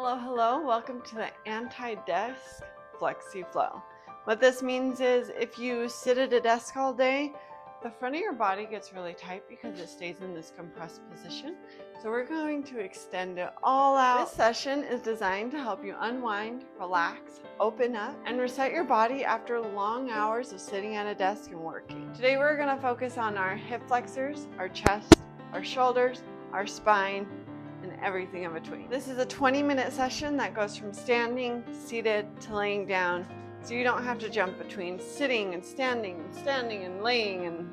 Hello, welcome to the Anti-Desk Flexy Flow. What this means is if you sit at a desk all day, the front of your body gets really tight because it stays in this compressed position. So we're going to extend it all out. This session is designed to help you unwind, relax, open up, and reset your body after long hours of sitting at a desk and working. Today we're going to focus on our hip flexors, our chest, our shoulders, our spine, and everything in between. This is a 20-minute session that goes from standing, seated, to laying down, so you don't have to jump between sitting and standing and laying and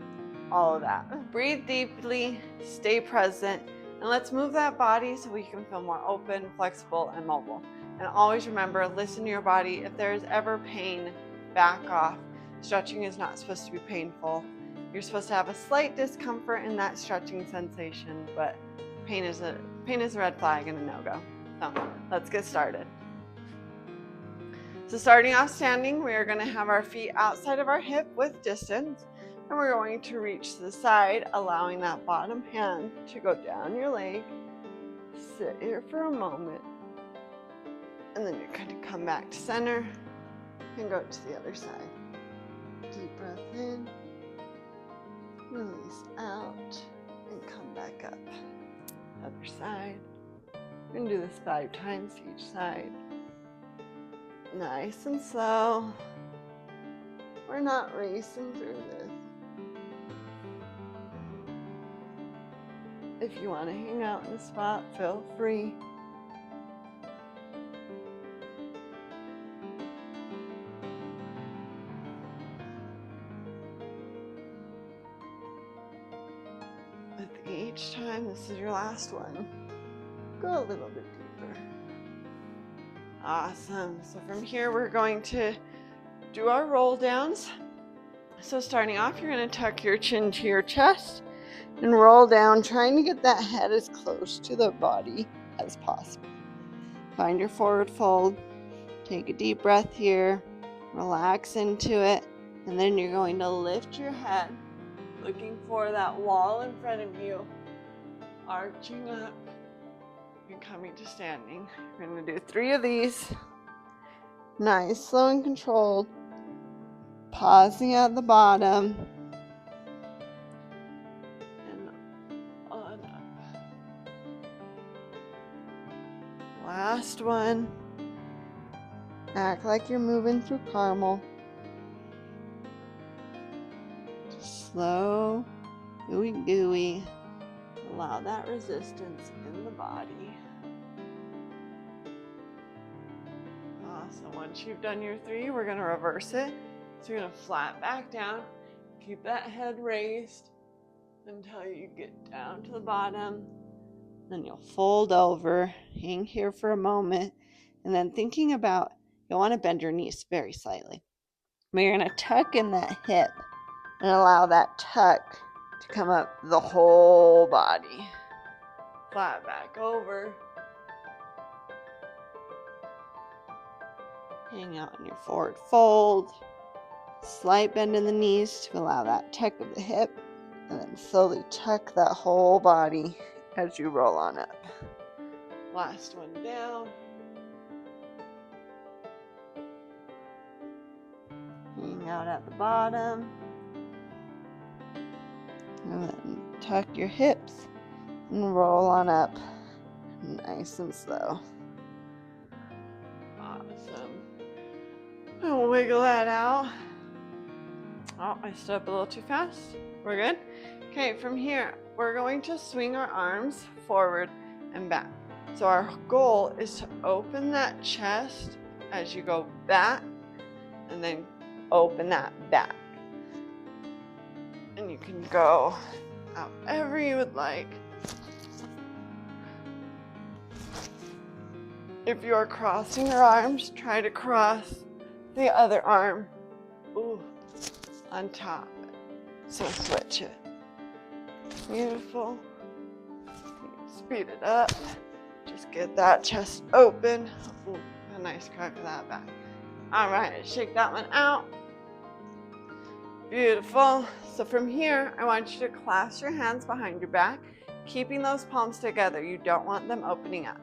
all of that. Breathe deeply, stay present, and let's move that body so we can feel more open, flexible, and mobile. And always remember, listen to your body. If there is ever pain, back off. Stretching is not supposed to be painful. You're supposed to have a slight discomfort in that stretching sensation, but pain is a red flag and a no-go. So let's get started. So starting off standing, we are going to have our feet outside of our hip with distance, and we're going to reach to the side, allowing that bottom hand to go down your leg. Sit here for a moment, and then you're going to come back to center and go to the other side. Deep breath in, release out, and come back up. Other side. We're going to do this 5 times each side. Nice and slow. We're not racing through this. If you want to hang out in a spot, feel free. With each time, this is your last one. Go a little bit deeper. Awesome. So from here, we're going to do our roll downs. So starting off, you're going to tuck your chin to your chest and roll down, trying to get that head as close to the body as possible. Find your forward fold. Take a deep breath here. Relax into it. And then you're going to lift your head, looking for that wall in front of you, arching up and coming to standing. We're going to do 3 of these. Nice, slow and controlled. Pausing at the bottom. And on up. Last one. Act like you're moving through caramel. Slow, gooey. Allow that resistance in the body. Awesome. Once you've done your 3, we're going to reverse it. So you're going to flat back down. Keep that head raised until you get down to the bottom. Then you'll fold over, hang here for a moment, and then thinking about, you'll want to bend your knees very slightly. But you're going to tuck in that hip and allow that tuck to come up the whole body. Flat back over. Hang out in your forward fold. Slight bend in the knees to allow that tuck of the hip. And then slowly tuck that whole body as you roll on up. Last one down. Hang out at the bottom. And then tuck your hips and roll on up nice and slow. Awesome. And wiggle that out. Oh, I stood up a little too fast. We're good? Okay, from here, we're going to swing our arms forward and back. So our goal is to open that chest as you go back and then open that back. And you can go however you would like. If you are crossing your arms, try to cross the other arm on top. So switch it. Beautiful. Speed it up. Just get that chest open. Ooh, a nice crack of that back. All right, shake that one out. Beautiful. So from here, I want you to clasp your hands behind your back, keeping those palms together. You don't want them opening up.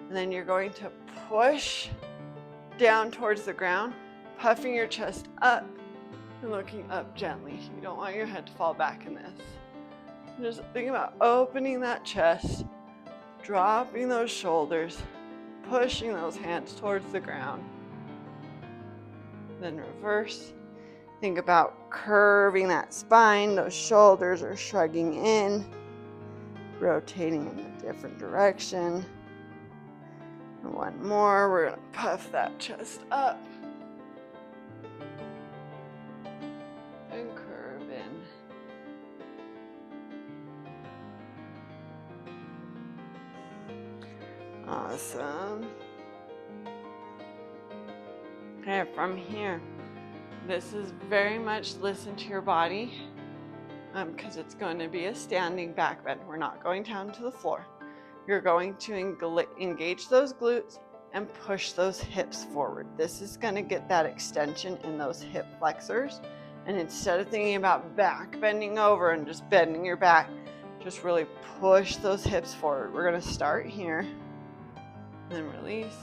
And then you're going to push down towards the ground, puffing your chest up and looking up gently. You don't want your head to fall back in this. Just think about opening that chest, dropping those shoulders, pushing those hands towards the ground. Then reverse. Think about curving that spine. Those shoulders are shrugging in, rotating in a different direction. And one more. We're going to puff that chest up and curve in. Awesome. Okay, from here, this is very much listen to your body because it's going to be a standing back bend. We're not going down to the floor. You're going to engage those glutes and push those hips forward. This is going to get that extension in those hip flexors. And instead of thinking about back bending over and just bending your back, just really push those hips forward. We're going to start here. Then release.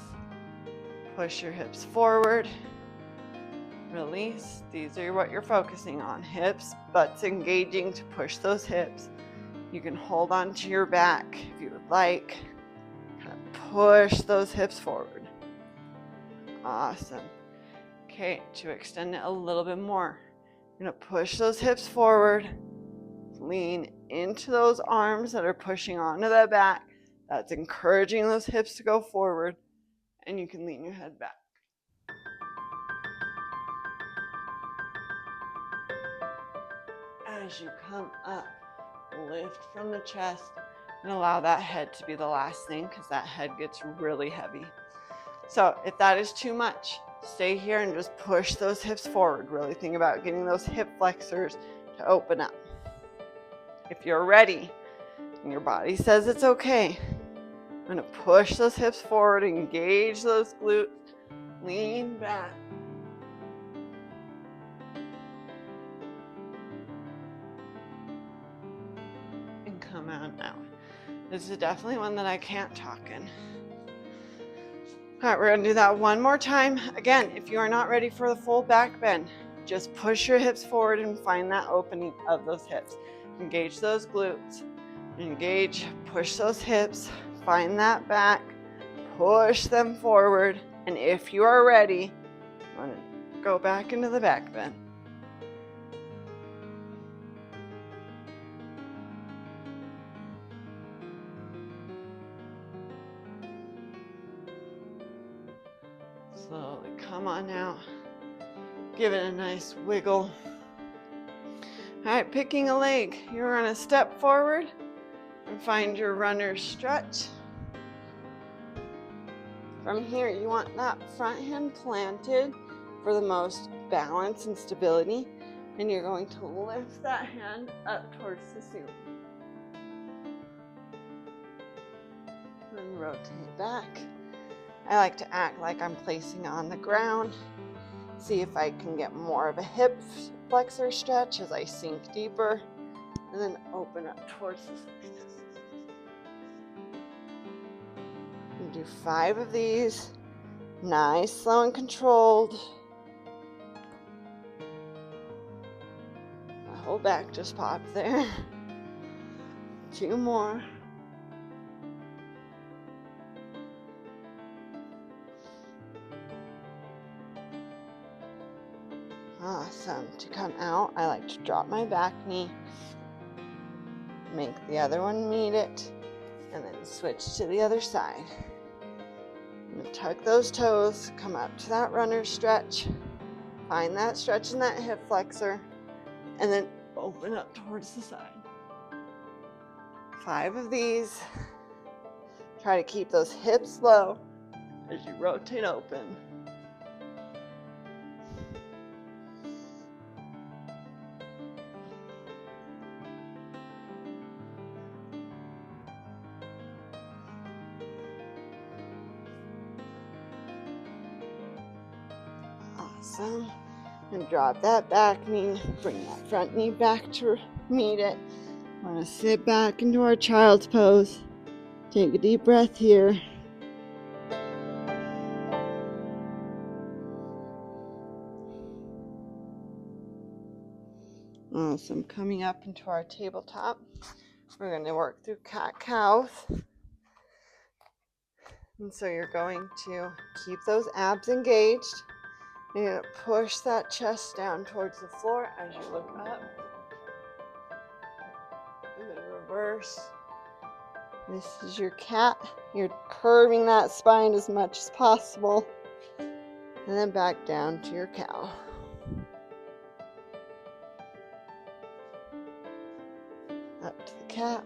Push your hips forward. Release. These are what you're focusing on. Hips, butts engaging to push those hips. You can hold on to your back if you would like. Kind of push those hips forward. Awesome. Okay, to extend it a little bit more, you're going to push those hips forward. Lean into those arms that are pushing onto the back. That's encouraging those hips to go forward. And you can lean your head back. As you come up, lift from the chest and allow that head to be the last thing because that head gets really heavy. So if that is too much, stay here and just push those hips forward. Really think about getting those hip flexors to open up. If you're ready and your body says it's okay, I'm going to push those hips forward, engage those glutes, lean back. And come out now. This is definitely one that I can't talk in. All right, we're going to do that one more time. Again, if you are not ready for the full back bend, just push your hips forward and find that opening of those hips. Engage those glutes. Engage, push those hips. Find that back, push them forward, and if you are ready, I'm going to go back into the back bend. Slowly come on out, give it a nice wiggle. All right, picking a leg, you're going to step forward and find your runner's stretch. From here, you want that front hand planted for the most balance and stability, and you're going to lift that hand up towards the ceiling. And rotate back. I like to act like I'm placing on the ground. See if I can get more of a hip flexor stretch as I sink deeper, and then open up towards the ceiling. Do 5 of these, nice, slow, and controlled. My whole back just popped there. 2 more. Awesome. To come out, I like to drop my back knee, make the other one meet it, and then switch to the other side. Tuck those toes, come up to that runner stretch, find that stretch in that hip flexor, and then open up towards the side. 5 of these. Try to keep those hips low as you rotate open. Awesome. And drop that back knee, bring that front knee back to meet it. We're going to sit back into our child's pose. Take a deep breath here. Awesome. Coming up into our tabletop, we're going to work through cat-cows. And so you're going to keep those abs engaged. You're going to push that chest down towards the floor as you look up. And then reverse. This is your cat. You're curving that spine as much as possible. And then back down to your cow. Up to the cat.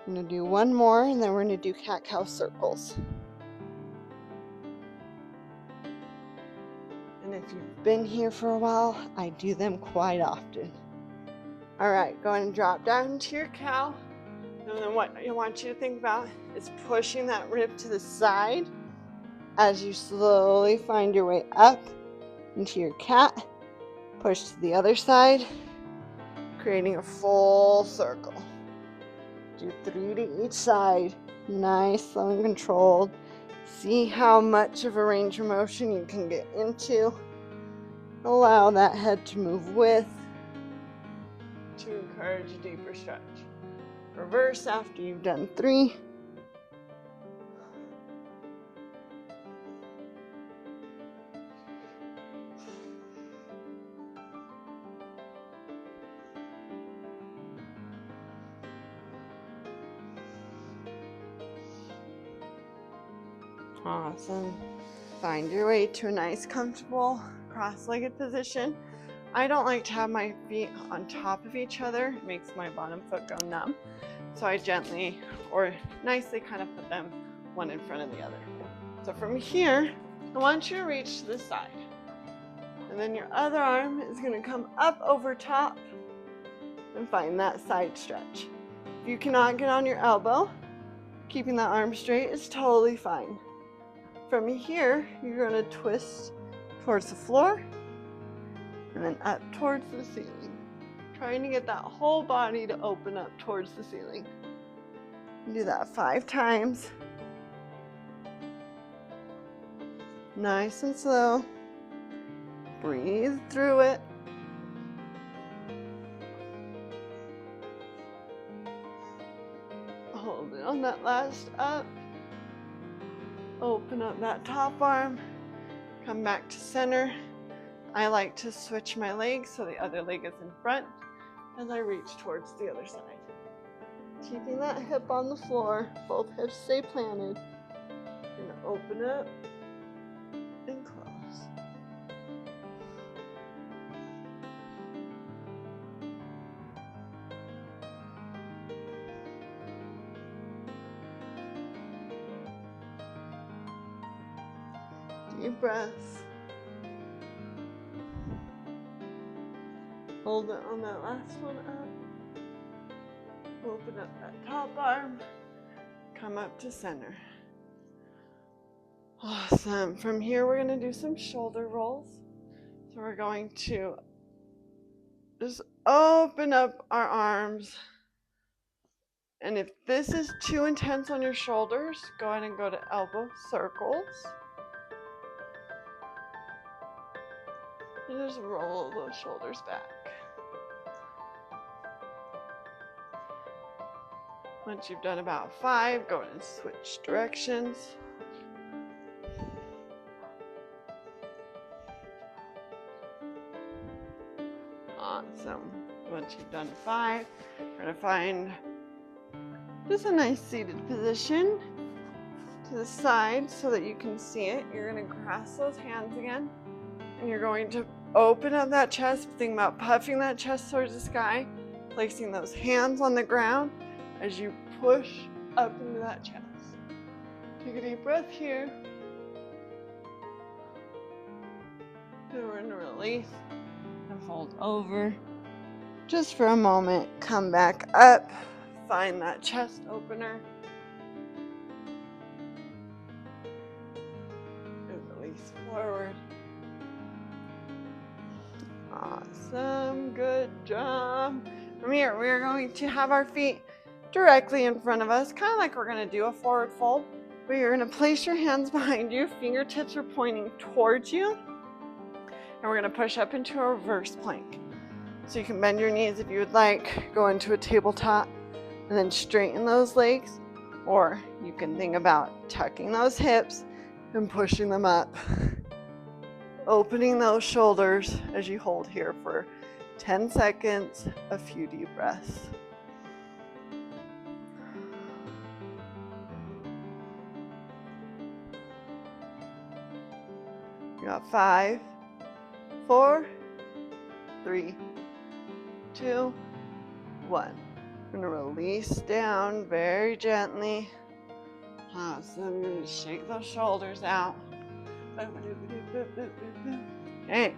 I'm going to do one more, and then we're going to do cat-cow circles. And if you've been here for a while, I do them quite often. All right, go ahead and drop down into your cow. And then what I want you to think about is pushing that rib to the side as you slowly find your way up into your cat. Push to the other side, creating a full circle. Do 3 to each side. Nice, slow and controlled. See how much of a range of motion you can get into. Allow that head to move with to encourage a deeper stretch. Reverse after you've done 3. Awesome. Find your way to a nice, comfortable, cross-legged position. I don't like to have my feet on top of each other. It makes my bottom foot go numb. So I gently or nicely kind of put them one in front of the other. So from here, I want you to reach to the side. And then your other arm is going to come up over top and find that side stretch. If you cannot get on your elbow, keeping that arm straight is totally fine. From here, you're going to twist towards the floor and then up towards the ceiling. Trying to get that whole body to open up towards the ceiling. Do that 5 times. Nice and slow. Breathe through it. Hold it on that last up. Open up that top arm. Come back to center. I like to switch my legs so the other leg is in front as I reach towards the other side. Keeping that hip on the floor, both hips stay planted. You're gonna open up and close. Deep breaths. Hold it on that last one up. Open up that top arm. Come up to center. Awesome. From here, we're going to do some shoulder rolls. So we're going to just open up our arms. And if this is too intense on your shoulders, go ahead and go to elbow circles. And just roll those shoulders back. Once you've done about 5, go ahead and switch directions. Awesome. Once you've done 5, you're going to find just a nice seated position to the side so that you can see it. You're going to grasp those hands again, and you're going to open up that chest. Think about puffing that chest towards the sky, placing those hands on the ground as you push up into that chest. Take a deep breath here. And we're going to release and fold over. Just for a moment, come back up, find that chest opener. And release forward. Awesome, good job. From here, we're going to have our feet directly in front of us, kind of like we're going to do a forward fold, but you're going to place your hands behind you, fingertips are pointing towards you, and we're going to push up into a reverse plank. So you can bend your knees if you would like, go into a tabletop, and then straighten those legs. Or you can think about tucking those hips and pushing them up. Opening those shoulders as you hold here for 10 seconds, a few deep breaths. You got 5, 4, 3, 2, 1. I'm going to release down very gently. So I'm going to shake those shoulders out. Okay. We're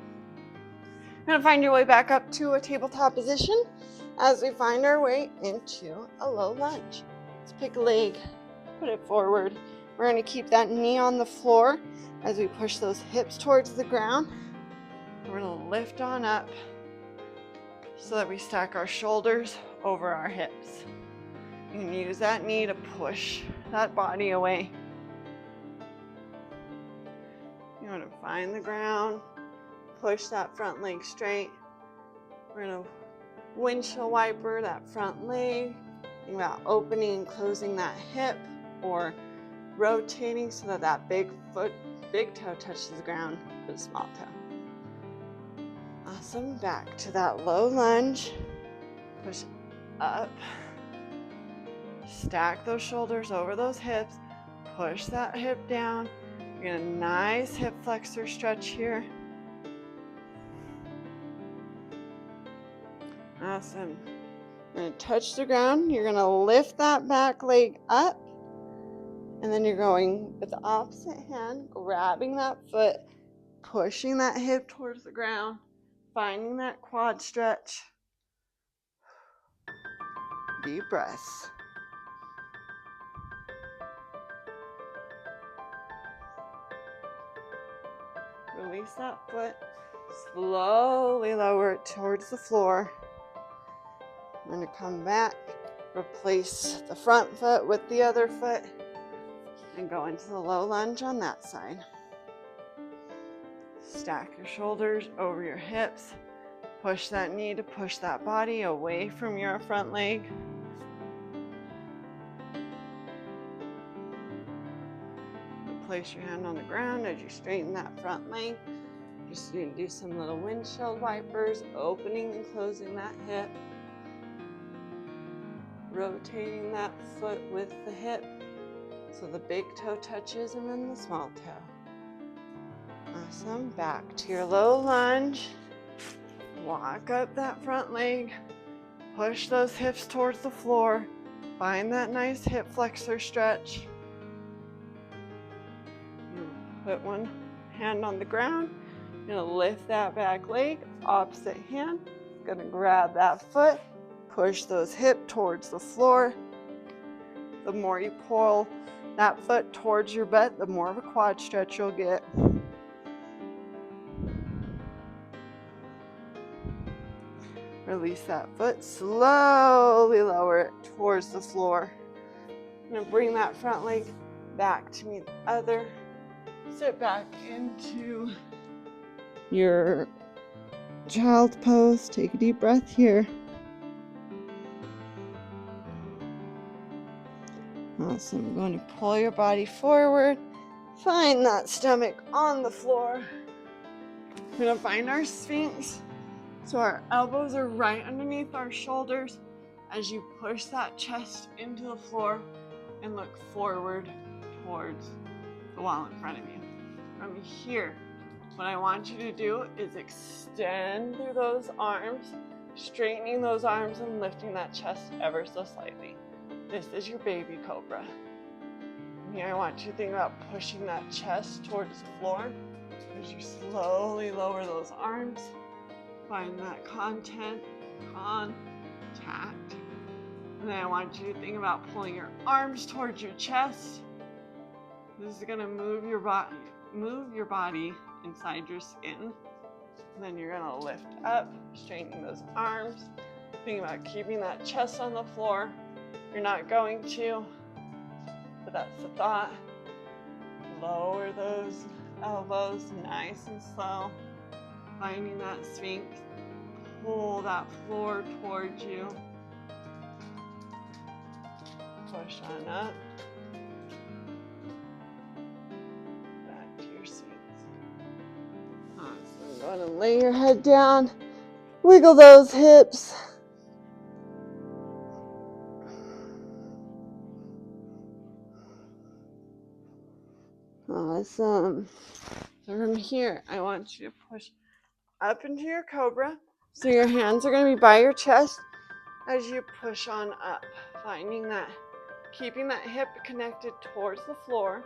going to find your way back up to a tabletop position as we find our way into a low lunge. Let's pick a leg, put it forward. We're going to keep that knee on the floor as we push those hips towards the ground. We're going to lift on up so that we stack our shoulders over our hips. You can use that knee to push that body away. You want to find the ground, push that front leg straight. We're going to windshield wiper that front leg. Think about opening and closing that hip or rotating so that that big toe touches the ground with the small toe. Awesome. Back to that low lunge. Push up. Stack those shoulders over those hips. Push that hip down. You're gonna nice hip flexor stretch here. Awesome. You're gonna touch the ground. You're gonna lift that back leg up. And then you're going with the opposite hand, grabbing that foot, pushing that hip towards the ground, finding that quad stretch. Deep breaths. Release that foot. Slowly lower it towards the floor. I'm going to come back, replace the front foot with the other foot, and go into the low lunge on that side. Stack your shoulders over your hips. Push that knee to push that body away from your front leg. Place your hand on the ground as you straighten that front leg. Just going to do some little windshield wipers, opening and closing that hip. Rotating that foot with the hip so the big toe touches and then the small toe. Awesome. Back to your low lunge. Walk up that front leg. Push those hips towards the floor. Find that nice hip flexor stretch. Put one hand on the ground. You're gonna lift that back leg, opposite hand. Gonna grab that foot, push those hips towards the floor. The more you pull that foot towards your butt, the more of a quad stretch you'll get. Release that foot, slowly lower it towards the floor. I'm gonna bring that front leg back to meet the other. Sit back into your child pose. Take a deep breath here. Awesome. I'm going to pull your body forward. Find that stomach on the floor. We're going to find our Sphinx. So our elbows are right underneath our shoulders as you push that chest into the floor and look forward towards the wall in front of you. From here, what I want you to do is extend through those arms, straightening those arms and lifting that chest ever so slightly. This is your baby cobra. And here I want you to think about pushing that chest towards the floor as you slowly lower those arms. Find that contact. And then I want you to think about pulling your arms towards your chest. This is gonna move your body inside your skin. And then you're gonna lift up, straightening those arms. Think about keeping that chest on the floor. You're not going to, but that's the thought. Lower those elbows nice and slow. Finding that Sphinx. pull that floor towards you. Push on up. Back to your seats. Awesome. Go ahead and lay your head down. Wiggle those hips. Awesome. So from here, I want you to push up into your cobra. So your hands are going to be by your chest as you push on up, finding that, keeping that hip connected towards the floor.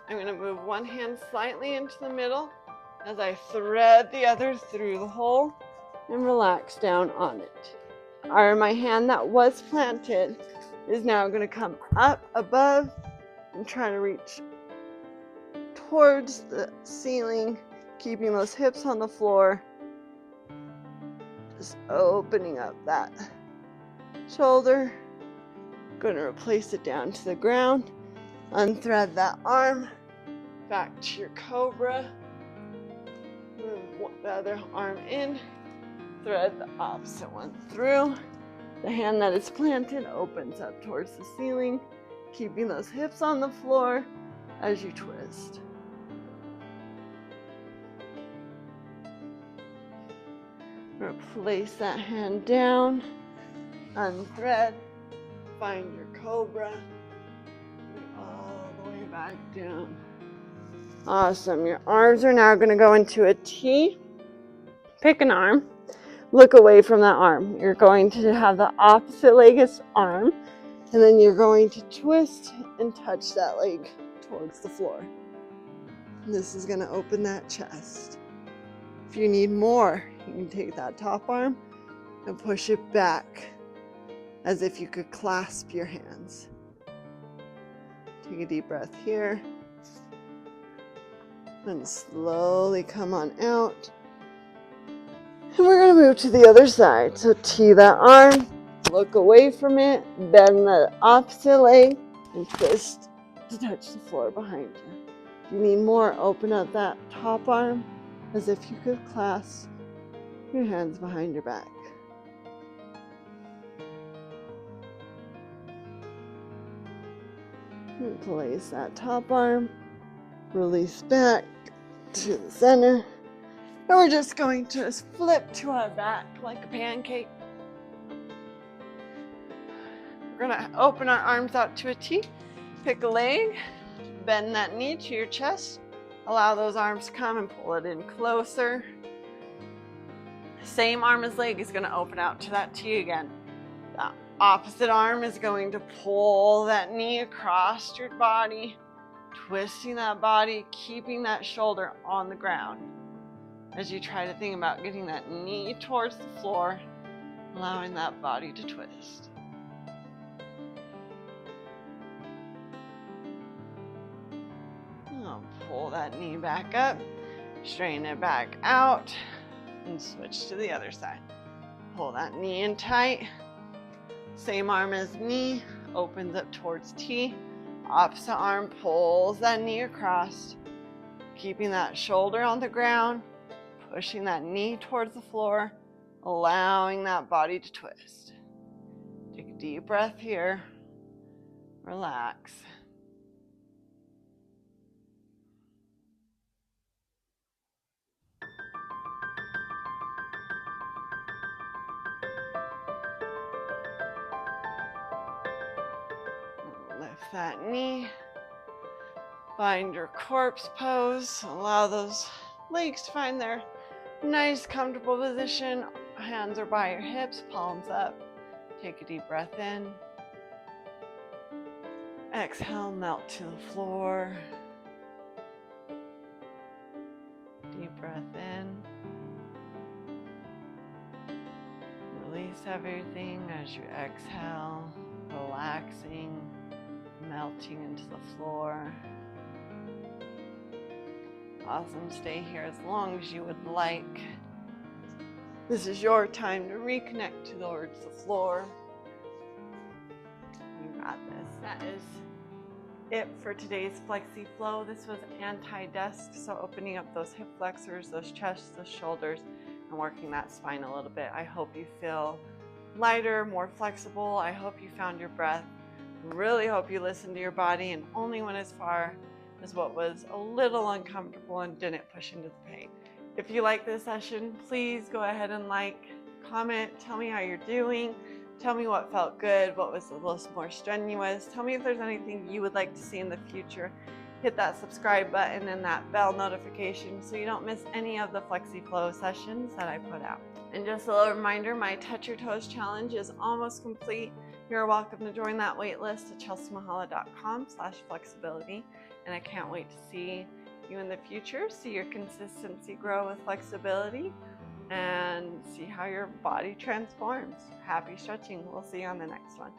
I'm going to move one hand slightly into the middle as I thread the other through the hole and relax down on it. My hand that was planted is now going to come up above and try to reach towards the ceiling, keeping those hips on the floor. Just opening up that shoulder. Going to replace it down to the ground. Unthread that arm. Back to your cobra. Move the other arm in. Thread the opposite one through. The hand that is planted opens up towards the ceiling, keeping those hips on the floor as you twist. Replace that hand down, unthread, find your cobra, all the way back down. Awesome. Your arms are now going to go into a T. Pick an arm. Look away from that arm. You're going to have the opposite leg as arm, and then you're going to twist and touch that leg towards the floor. This is going to open that chest. If you need more, you can take that top arm and push it back as if you could clasp your hands. Take a deep breath here. And slowly come on out. And we're going to move to the other side. So tee that arm, look away from it, bend the opposite leg, and twist to touch the floor behind you. If you need more, open up that top arm as if you could clasp your hands behind your back. Place that top arm, release back to the center. And we're just going to flip to our back like a pancake. We're going to open our arms out to a T. Pick a leg, bend that knee to your chest. Allow those arms to come and pull it in closer. Same arm as leg is going to open out to that T again. The opposite arm is going to pull that knee across your body, twisting that body, keeping that shoulder on the ground. As you try to think about getting that knee towards the floor, allowing that body to twist. Now pull that knee back up, straighten it back out, and switch to the other side. Pull that knee in tight. Same arm as knee, opens up towards T. Opposite arm pulls that knee across, keeping that shoulder on the ground, pushing that knee towards the floor, allowing that body to twist. Take a deep breath here. Relax. Lift that knee. Find your corpse pose. Allow those legs to find their nice, comfortable position. Hands are by your hips, palms up. Take a deep breath in. Exhale, melt to the floor. Deep breath in. Release everything as you exhale, relaxing, melting into the floor. Awesome. Stay here as long as you would like. This is your time to reconnect towards the floor. You got this. That is it for today's Flexi Flow. This was Anti-Desk, so opening up those hip flexors, those chests, those shoulders. and working that spine a little bit. I hope you feel lighter, more flexible. I hope you found your breath. Really hope you listened to your body and only went as far as what was a little uncomfortable and didn't push into the pain. If you like this session, please go ahead and like, comment, tell me how you're doing. Tell me what felt good, what was a little more strenuous. Tell me if there's anything you would like to see in the future. Hit that subscribe button and that bell notification so you don't miss any of the Flexi Flow sessions that I put out. And just a little reminder, my Touch Your Toes challenge is almost complete. You're welcome to join that wait list at chelseamahala.com/flexibility. And I can't wait to see you in the future, see your consistency grow with flexibility, and see how your body transforms. Happy stretching. We'll see you on the next one.